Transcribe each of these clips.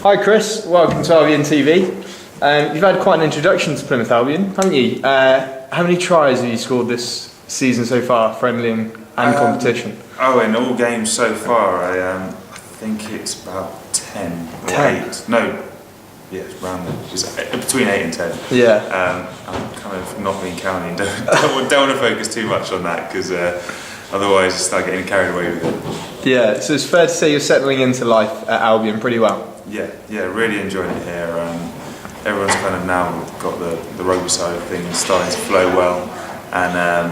Hi Chris, welcome to Albion TV. You've had quite an introduction to Plymouth Albion, haven't you? How many tries have you scored this season so far, friendly and competition? In all games so far, I think it's about 10 or 8. No, yeah, it's around there. It's between 8 and 10. Yeah. I'm kind of not being counting. Don't want to focus too much on that because otherwise I start getting carried away with it. Yeah, so it's fair to say you're settling into life at Albion pretty well. Yeah, really enjoying it here. Everyone's kind of now got the rugby side of things starting to flow well, and the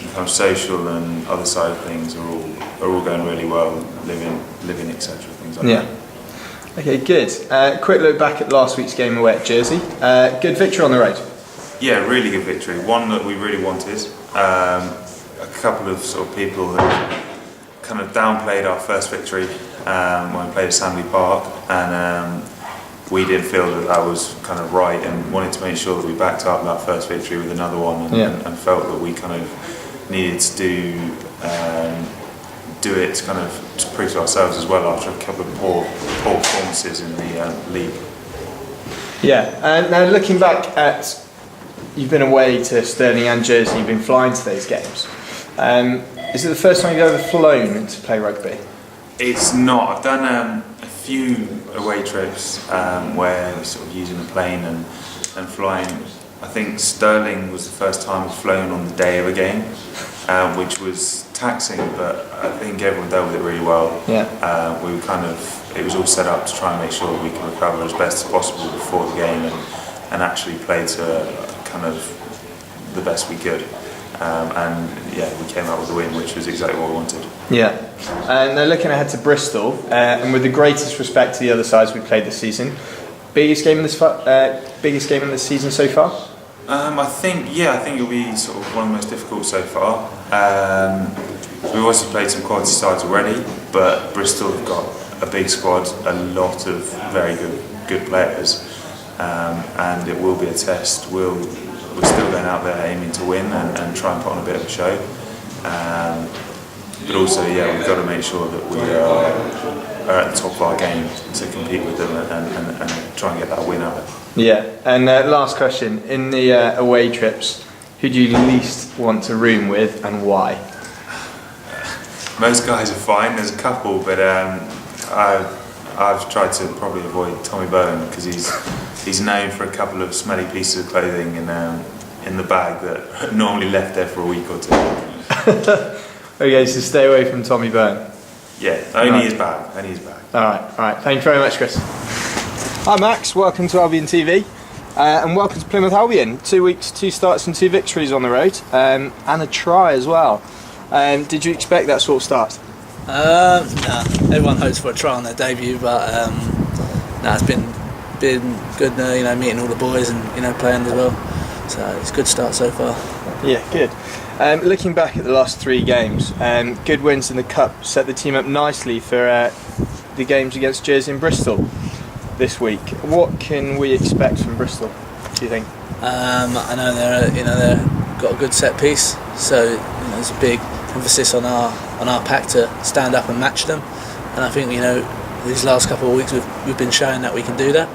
kind of social and other side of things are all going really well. Living etc. Things like that. Okay, good. Quick look back at last week's game away at Jersey. Good victory on the road. Yeah, really good victory. One that we really wanted. A couple of sort of people that kind of downplayed our first victory when we played at Sandy Park, and we did feel that was kind of right, and wanted to make sure that we backed up that first victory with another one, and felt that we kind of needed to do it to kind of to prove to ourselves as well after a couple of poor performances in the league. Yeah, and now looking back at, you've been away to Stirling and Jersey, you've been flying to those games. Is it the first time you've ever flown to play rugby? It's not. I've done a few away trips where we're sort of using a plane and flying. I think Stirling was the first time I've flown on the day of a game, which was taxing, but I think everyone dealt with it really well. Yeah. We were it was all set up to try and make sure that we could recover as best as possible before the game and actually play to kind of the best we could. We came out with a win, which was exactly what we wanted. Yeah, and they're looking ahead to Bristol, and with the greatest respect to the other sides we've played this season, biggest game in this season so far? I think it'll be sort of one of the most difficult so far. We've also played some quality sides already, but Bristol have got a big squad, a lot of very good players, and it will be a test. We're still going out there aiming to win and try and put on a bit of a show. But also, we've got to make sure that we are at the top of our game to compete with them and try and get that win out of it. Yeah, and last question, in the away trips, who do you least want to room with and why? Most guys are fine, there's a couple, but I've tried to probably avoid Tommy Bowen because he's known for a couple of smelly pieces of clothing in the bag that are normally left there for a week or two. Okay, so stay away from Tommy Bowen. Yeah, only his bag. All right. Thank you very much, Chris. Hi Max, welcome to Albion TV, and welcome to Plymouth Albion. 2 weeks, 2 starts and 2 victories on the road, and a try as well. Did you expect that sort of start? No, everyone hopes for a try on their debut, but it's been good. Meeting all the boys and playing as well. So it's a good start so far. Yeah, good. Looking back at the last 3 games, good wins in the Cup set the team up nicely for the games against Jersey and Bristol this week. What can we expect from Bristol, do you think? I know they've got a good set piece, so there's a big emphasis on our pack to stand up and match them, and I think these last couple of weeks we've been showing that we can do that,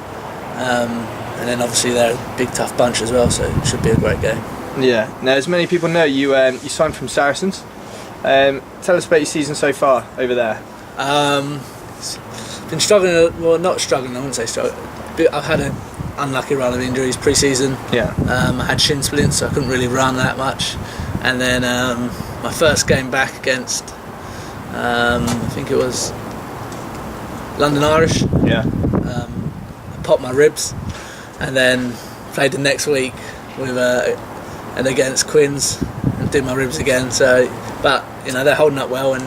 and then obviously they're a big tough bunch as well, so it should be a great game. Yeah. Now, as many people know, you signed from Saracens. Tell us about your season so far over there. Been struggling, well, not struggling, I wouldn't say struggling. I've had an unlucky run of injuries pre-season. Yeah. I had shin splints, so I couldn't really run that much. And then my first game back against, I think it was London Irish. Yeah. I popped my ribs, and then played the next week with and against Quins and did my ribs again. So, but they're holding up well, and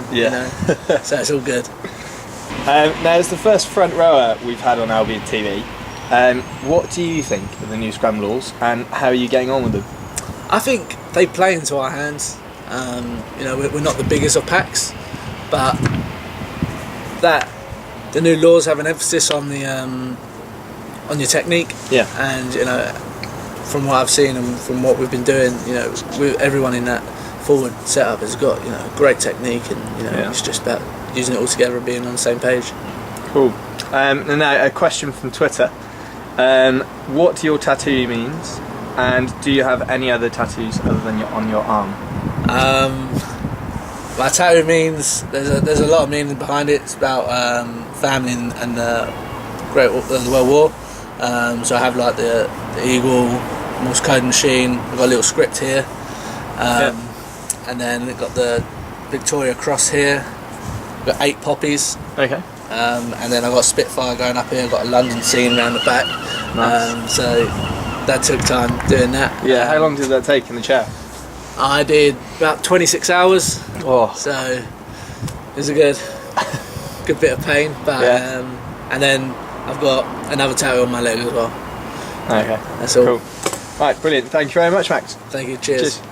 so it's all good. Now, as the first front rower we've had on Albion TV, what do you think of the new scrum rules, and how are you getting on with them? I think they play into our hands. We're not the biggest of packs, but that the new laws have an emphasis on your technique. Yeah. And from what I've seen and from what we've been doing, everyone in that forward setup has got great technique, and it's just about using it all together and being on the same page. Cool. And now a question from Twitter. What your tattoo means, and do you have any other tattoos other than on your arm? My tattoo means there's a lot of meaning behind it. It's about family and the World War. So I have like the eagle, Morse code machine. I've got a little script here, and then we've got the Victoria Cross here. I've got 8 poppies. Okay. And then I've got Spitfire going up here. I've got a London scene around the back. Nice. So that took time doing that. Yeah. How long did that take in the chair? I did about 26 hours. Oh. So it was a good bit of pain. But and then I've got another tattoo on my leg as well. Okay. That's all. Cool. Right, brilliant. Thank you very much, Max. Thank you. Cheers.